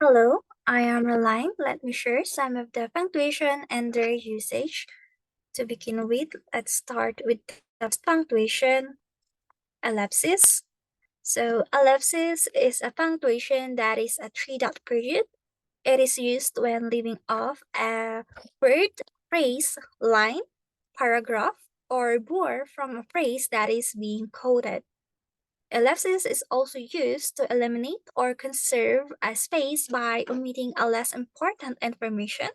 Hello, I am Reline. Let me share some of the punctuation and their usage. To begin with, let's start with the punctuation ellipsis. So, ellipsis is a punctuation that is a three dot period. It is used when leaving off a word, phrase, line, paragraph, or more from a phrase that is being quoted. Ellipsis is also used to eliminate or conserve a space by omitting a less important information.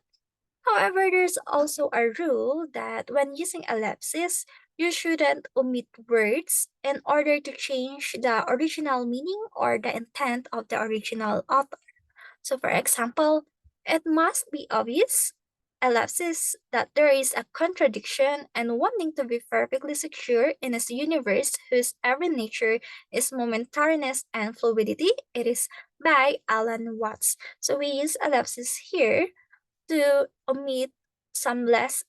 However, there's also a rule that when using ellipsis, you shouldn't omit words in order to change the original meaning or the intent of the original author. So, for example, it must be obvious, ellipsis, that there is a contradiction and wanting to be perfectly secure in a universe whose every nature is momentariness and fluidity. It is by Alan Watts. So, we use ellipsis here to omit some less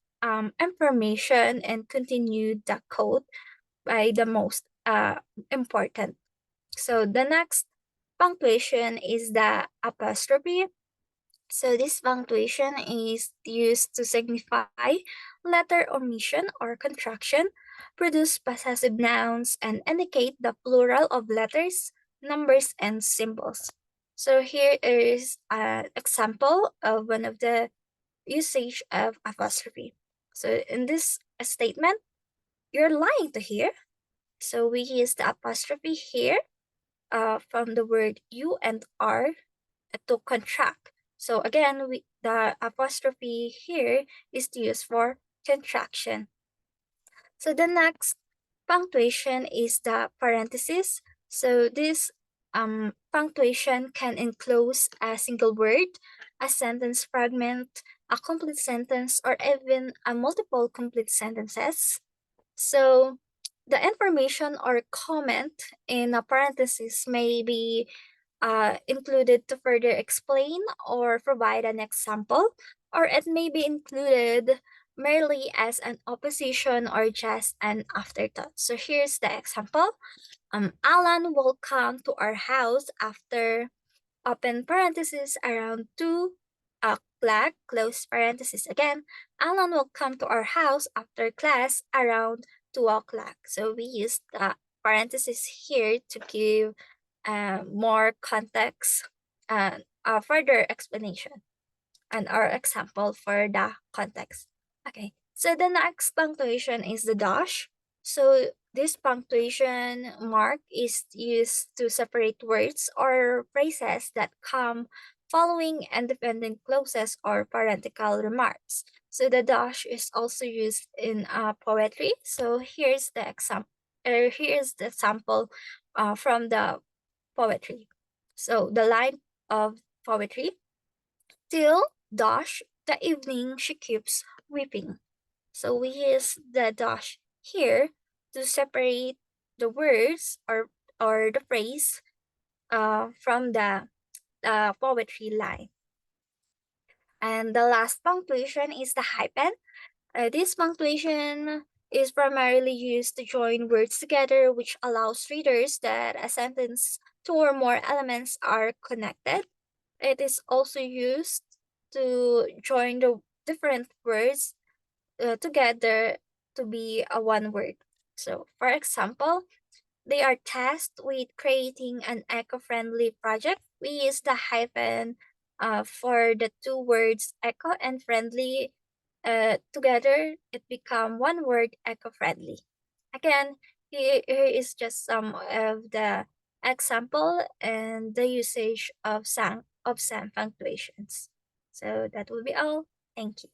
information and continue the quote by the most important. So, the next punctuation is the apostrophe. So this punctuation is used to signify letter omission or contraction, produce possessive nouns, and indicate the plural of letters, numbers, and symbols. So here is an example of one of the usage of apostrophe. So in this statement, you're lying to here. So we use the apostrophe here from the word you and are to contract. So again, the apostrophe here is used for contraction. So the next punctuation is the parenthesis. So this punctuation can enclose a single word, a sentence fragment, a complete sentence, or even a multiple complete sentences. So the information or comment in a parenthesis may be included to further explain or provide an example, or it may be included merely as an opposition or just an afterthought. So here's the example. Alan will come to our house after open parenthesis around 2 o'clock, close parenthesis again. Alan will come to our house after class around 2 o'clock. So we use the parenthesis here to give more context and a further explanation and our example for the context. Okay, so the next punctuation is the dash. So this punctuation mark is used to separate words or phrases that come following independent clauses or parenthetical remarks. So the dash is also used in poetry. So here's the example. Here's the sample from the poetry. So the line of poetry, till dash the evening she keeps weeping. So we use the dash here to separate the words or the phrase from the poetry line. And the last punctuation is the hyphen. This punctuation is primarily used to join words together, which allows readers that a sentence, two or more elements are connected. It is also used to join the different words together to be a one word. So, for example, they are tasked with creating an eco-friendly project. We use the hyphen for the two words eco and friendly. Together, it become one word eco-friendly. Again, here is just some of the example and the usage of some punctuations. So that will be all. Thank you.